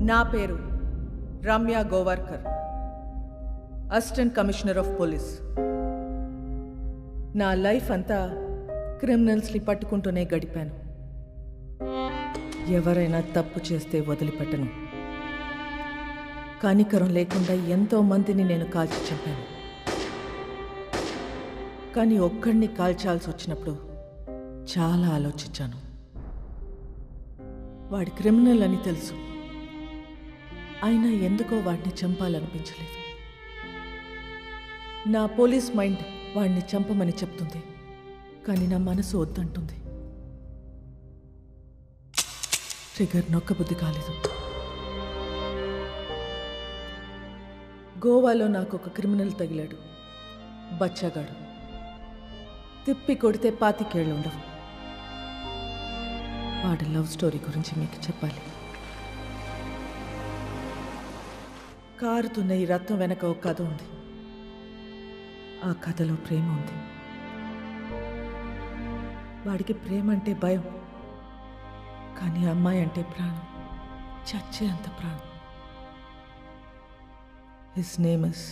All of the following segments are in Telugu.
నా పేరు Ramya Govarkar, assistant commissioner of police. నా లైఫ్ అంతా క్రిమినల్స్ని పట్టుకుంటూనే గడిపాను. ఎవరైనా తప్పు చేస్తే వదిలిపెట్టను. కనికరం లేకుండా ఎంతో మందిని నేను కాల్చి చంపాను. కానీ ఒక్కడిని కాల్చాల్సి వచ్చినప్పుడు చాలా ఆలోచించాను. వాడి క్రిమినల్ అని తెలుసు, అయినా ఎందుకో వాడిని చంపాలనిపించలేదు. నా పోలీస్ మైండ్ వాడిని చంపమని చెప్తుంది, కానీ నా మనసు వద్దంటుంది. ట్రిగర్ నొక్కబుద్ధి కాలేదు. గోవాలో నాకు ఒక క్రిమినల్ తగిలాడు, బచ్చాగాడు. తిప్పి కొడితే 25 ఏళ్ళు ఉండవు. వాడి లవ్ స్టోరీ గురించి మీకు చెప్పాలి. కారుతున్న ఈ రత్నం వెనక ఒక కథ ఉంది. ఆ కథలో ప్రేమ ఉంది. వాడికి ప్రేమ అంటే భయం, కానీ అమ్మాయి అంటే ప్రాణం, చచ్చే అంత ప్రాణం. His name is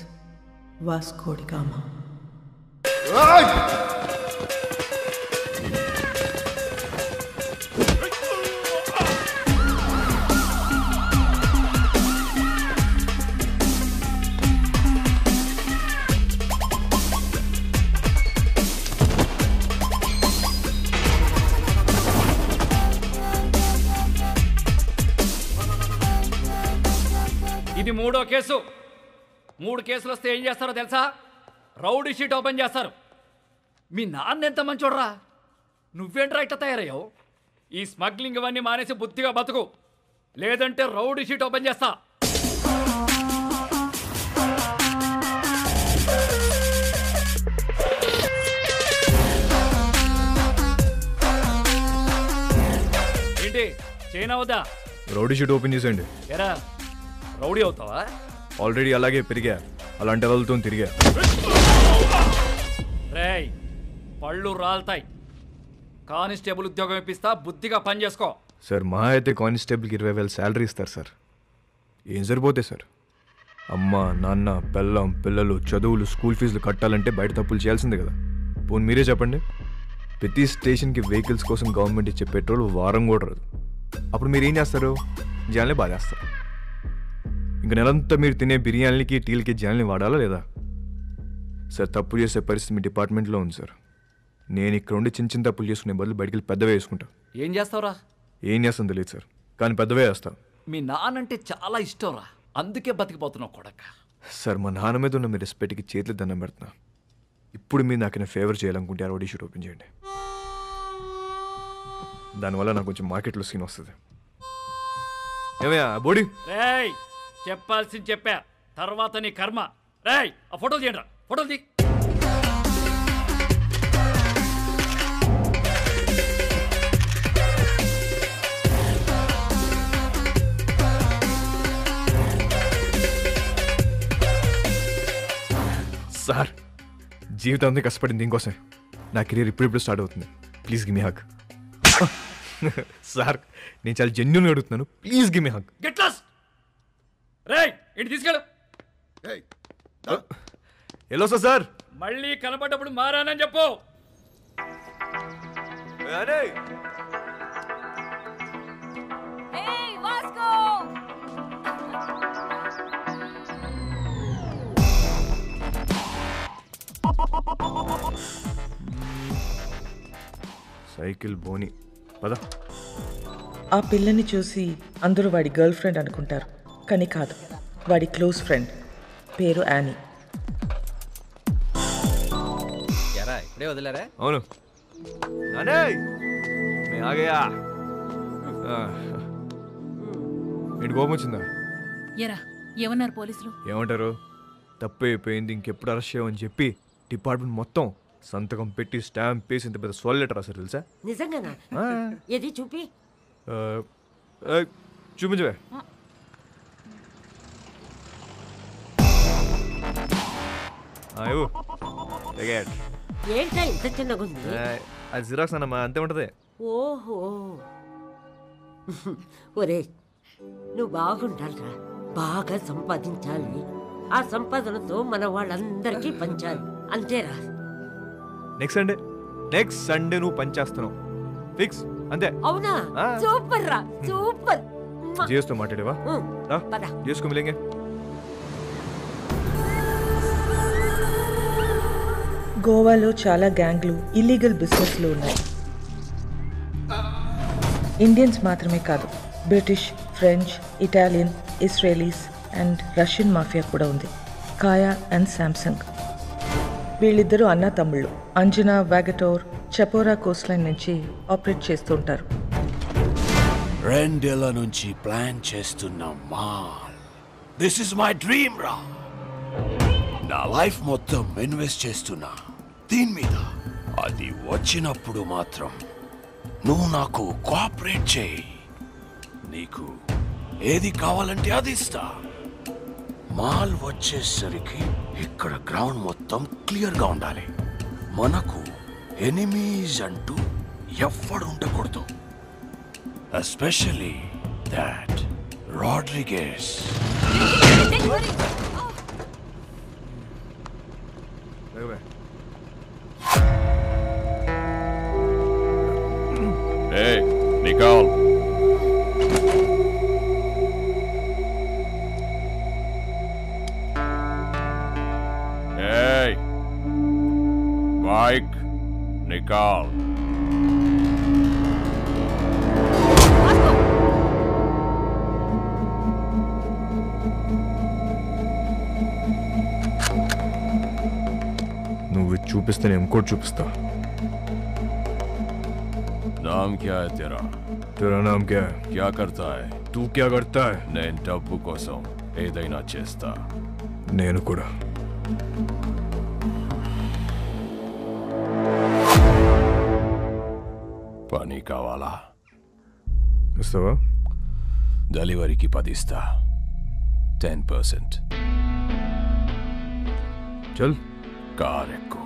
Vasco da Gama. ఇది 3వ కేసు. 3 కేసులు వస్తే ఏం చేస్తారో తెలుసా? రౌడీ షీట్ ఓపెన్ చేస్తారు. మీ నాన్న ఎంత మంచోడరా, నువ్వేంట్రా ఇట్లా తయారయ్యావు? ఈ స్మగ్లింగ్ ఇవన్నీ మానేసి బుద్ధిగా బతుకు, లేదంటే రౌడీ షీట్ ఓపెన్ చేస్తా. ఏంటి చైనా వద్దా? రౌడీ షీట్ ఓపెన్ చేసేయండి. ఎరా రౌడీ అవుతావా? ఆల్రెడీ అలాగే పెరిగా, అలాంటి వాళ్ళతో తిరిగా. రేయ్ పళ్ళు రాలుతాయి. కానిస్టేబుల్ ఉద్యోగం ఇప్పిస్తా, బుద్ధిగా పని చేసుకో. సార్ మా అయితే కానిస్టేబుల్కి 20,000 శాలరీ ఇస్తారు సార్. ఏం సరిపోతాయి సార్? అమ్మ నాన్న పెళ్ళం పిల్లలు చదువులు స్కూల్ ఫీజులు కట్టాలంటే బయట తప్పులు చేయాల్సిందే కదా. పోనీ మీరే చెప్పండి, ప్రతి స్టేషన్కి వెహికల్స్ కోసం గవర్నమెంట్ ఇచ్చే పెట్రోల్ వారం కూడా రాదు. అప్పుడు మీరు ఏం చేస్తారు? జనాల్ని బాధేస్తారు. ఇంకా నెలంతా మీరు తినే బిర్యానీలకి టీలకి జనాల్ని వాడాలా లేదా? సార్ తప్పు చేసే పరిస్థితి మీ డిపార్ట్మెంట్లో ఉంది సార్. నేను ఇక్కడ ఉండి చిన్న చిన్న తప్పులు చేసుకునే బదులు బయటికి వెళ్ళి పెద్దవే వేసుకుంటా. ఏం చేస్తావురా? ఏం చేస్తాను తెలియదు సార్, కానీ పెద్దవే వేస్తాను. మీ నాన్నంటే చాలా ఇష్టంరా, అందుకే బతికిపోతున్నావు కొడక. సార్ మా నాన్న మీద ఉన్న మీ రెస్పెక్ట్కి చేతులు దండం పెడుతున్నా. ఇప్పుడు మీరు నాకు ఫేవర్ చేయాలనుకుంటే రౌడీ షీట్ ఓపెన్ చేయండి. దానివల్ల నాకు కొంచెం మార్కెట్లో సీన్ వస్తుంది. ఏమయ్యా బోడీ? రేయ్ చెప్పాల్సింది చెప్పా, తర్వాత నీ కర్మ. రేయ్ ఆ ఫోటోలు తీయండి రా, ఫోటోలు తీ. సార్ జీవితం అంతా కష్టపడింది దీనికోసమే. నా కెరీర్ ఇప్పుడిప్పుడు స్టార్ట్ అవుతుంది. Please give me hug. Sir నేను చాలా జెన్యూన్గా అడుగుతున్నాను, please give me hug. Get lost. రేయ్ ఇంటి తీసుకెళ్ళు. ఎలా వస్తా సార్? మళ్ళీ కనపడ్డప్పుడు మారానని చెప్పు. సైకిల్ బోని పద. ఆ పిల్లని చూసి అందరూ వాడి గర్ల్ ఫ్రెండ్ అనుకుంటారు, కానీ కాదు, వాడి క్లోజ్ ఫ్రెండ్. పేరు యానీ. ఇప్పుడే వదిలేరా? అవును. ఏంటి కోపం వచ్చిందా? ఎరా ఏమన్నారు పోలీసులు? ఏమంటారు? తప్పు అయిపోయింది, ఇంకెప్పుడు అరెస్ట్ చేయమని చెప్పి డిపార్ట్మెంట్ మొత్తం సంతకం పెట్టి స్టాంప్ వేసి ఇంత పెద్ద సోల్ లెటర్ రాశారు తెలుసా? నిజంగానా? ఏది చూపి. చూపించవే. ఏంటా ఇంత చిన్నగా ఉంది? అది జిరాక్స్ అన్నమ్మా, అంతే ఉంటది. ఓహో ఒరే నువ్వు బాగుండాలిరా, బాగా సంపాదించాలి. ఆ సంపాదనతో మన వాళ్ళందరికీ పంచాలి, అంతేరా. నెక్స్ట్ సండే నువ్వు పనిచేస్తున్నావు ఫిక్స్ అంతే. అవునా? సూపర్ రా, సూపర్. జియోస్తో మాట్లాడేవా? పద. జియోస్కు మిలేంగే. గోవాలో చాలా గ్యాంగ్లు ఇల్లీగల్ బిజినెస్లు ఉన్నాయి. ఇండియన్స్ మాత్రమే కాదు, British, French, Italian, Israelis and Russian mafia కూడా ఉంది. కాయా అండ్ శాంసంగ్. వీళ్ళిద్దరూ అన్నా తమ్ముళ్ళు. అంజనా, వాగటోర్, చపోరా కోస్ట్ లైన్ నుంచి ఆపరేట్ చేస్తూ ఉంటారు. 2 ఏళ్ల నుంచి ప్లాన్ చేస్తున్న mall. This is my dream రా. నా లైఫ్ మొత్తం ఇన్వెస్ట్ చేస్తున్నా దీని మీద. అది వచ్చినప్పుడు మాత్రం నువ్వు నాకు కోఆపరేట్ చేయి. నీకు ఏది కావాలంటే అది ఇస్తా. మాల్ వచ్చేసరికి ఇక్కడ గ్రౌండ్ మొత్తం క్లియర్గా ఉండాలి. మనకు ఎనిమీస్ అంటూ ఎవ్వడు ఉండకూడదు. Especially that Rodriguez. Hey, Nicole. Hey, Mike, Nicole. నువ్వు చూపిస్తే నేను ఇంకోటి చూపిస్తా. नाम क्या है तेरा? तेरा नाम क्या है? क्या करता है? तू क्या करता है? నేను డబ్బు కోసం ఏదైనా చేస్తా. నేను కూడా. పని కావాలా? ఇస్తావా? డెలివరీకి 10 ఇస్తా. 10%. చల్. కార్ ఎక్కు.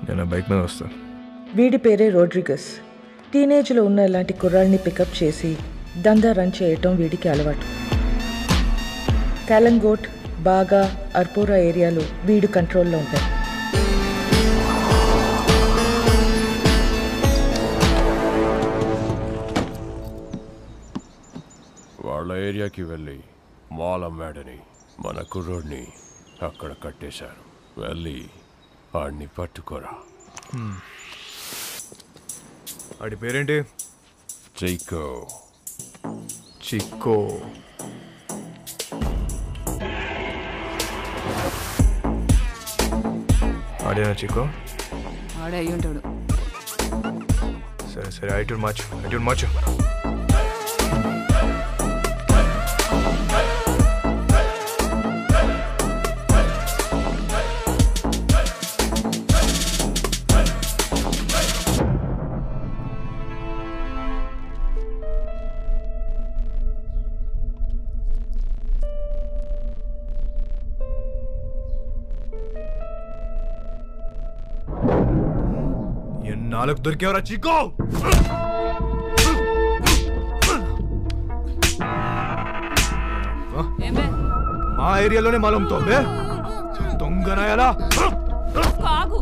నేను బైక్ మీద వస్తా. వీడి పేరే రోడ్రిగస్. టీనేజ్లో ఉన్న ఇలాంటి కుర్రాళ్ళని పికప్ చేసి దందా రన్ చేయటం వీడికి అలవాటు. కాలంగోట్, బాగా, అర్పోరా ఏరియాలు వీడు కంట్రోల్లో ఉంటాయి. వాళ్ళ ఏరియాకి వెళ్ళి మాల్ అమ్మాడని మన కుర్రోడ్ని అక్కడ కట్టేశారు. వెళ్ళి వాడిని పట్టుకోరా. వాడి పేరేంటి? చిక్కో. చిక్కో. ఆడేనా చిక్కో? ఆడే అయ్యి ఉంటాడు. సరే సరే, ఐటూర్ మార్చు. నాలుగు దొరికేవరా చిక్కో? మా ఏరియాలోనే మాలంతో దొంగనాయాలా? ఆగు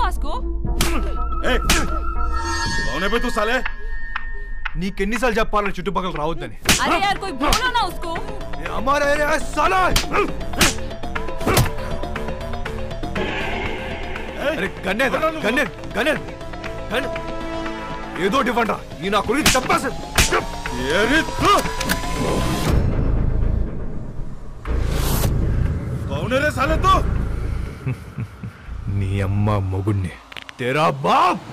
వాస్కో. తూ సాలే. నీకెన్నిసార్లు చెప్పాలని చుట్టుపక్కల రావద్దని? అరే యార్ కోई बोलो ना उसको. हमारा एरिया है साला. అరే గన్నే ఏదో డిఫరెంట్ రా. ఈ నా గురించి చెప్పాల్సి నీ అమ్మ మొగుణ్ణి. తేరా బాప్.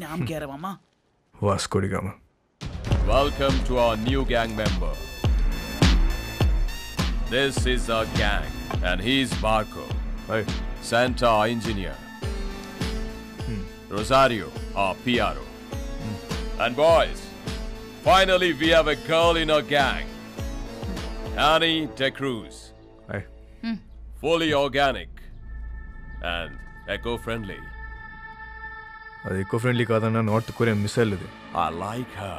नाम क्या है मामा? Vasco da Gama. Welcome to our new gang member. This is our gang, and he's Marco, hi. Santa, our engineer. Rosario, our PRO. And boys, finally we have a girl in our gang. Annie De Cruz. Hi. Fully organic and eco-friendly. అది ఎక్కువ ఫ్రెండ్లీ కాదన్న నార్త్ కొరియన్ మిసైల్ ఇది. I like her.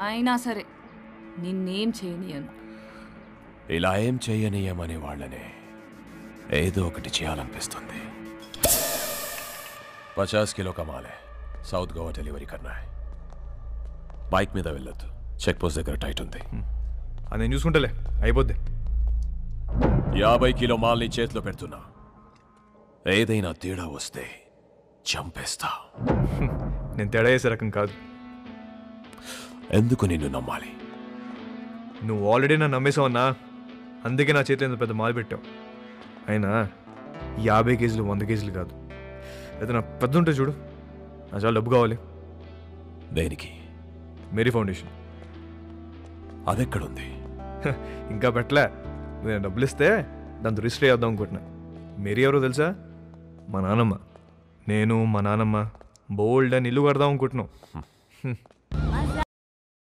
అయినా సరే నిన్నేం చేయనియను. ఇలా ఏం చెయ్యనీయమనే వాళ్ళనే ఏదో ఒకటి చేయాలనిపిస్తుంది. 50 కిలో కమాలే సౌత్ గోవా డెలివరీ కన్నా. బైక్ మీద వెళ్ళొద్దు, చెక్ పోస్ట్ దగ్గర టైట్ ఉంది. అది నేను చూసుకుంటలే, అయిపోద్ది. 50 కిలో మాల్ని చేతిలో పెడుతున్నా. ఏదైనా తేడా వస్తే చంపేస్తా. నేను తేడా చేసే రకం కాదు. ఎందుకు నిన్ను నమ్మాలి? నువ్వు ఆల్రెడీ నన్ను నమ్మేసావన్నా, అందుకే నా చేతిలో ఇంత పెద్ద మాల్ పెట్టావు. అయినా 50 కేజీలు 100 కేజీలు కాదు, ఏదైనా పెద్ద ఉంటే చూడు. నా చాలా డబ్బు కావాలి. దేనికి? Mary foundation. అదెక్కడుంది? ఇంకా పెట్టలే. నేను డబ్బులు ఇస్తే దాంతో రిజిస్టర్ చేద్దాం అనుకుంటున్నా. మేరీ ఎవరో తెలుసా? మా నాన్నమ్మ. నేను మా నాన్నమ్మ బోల్డ్ అని ఇల్లు కడదాం అనుకుంటున్నాం.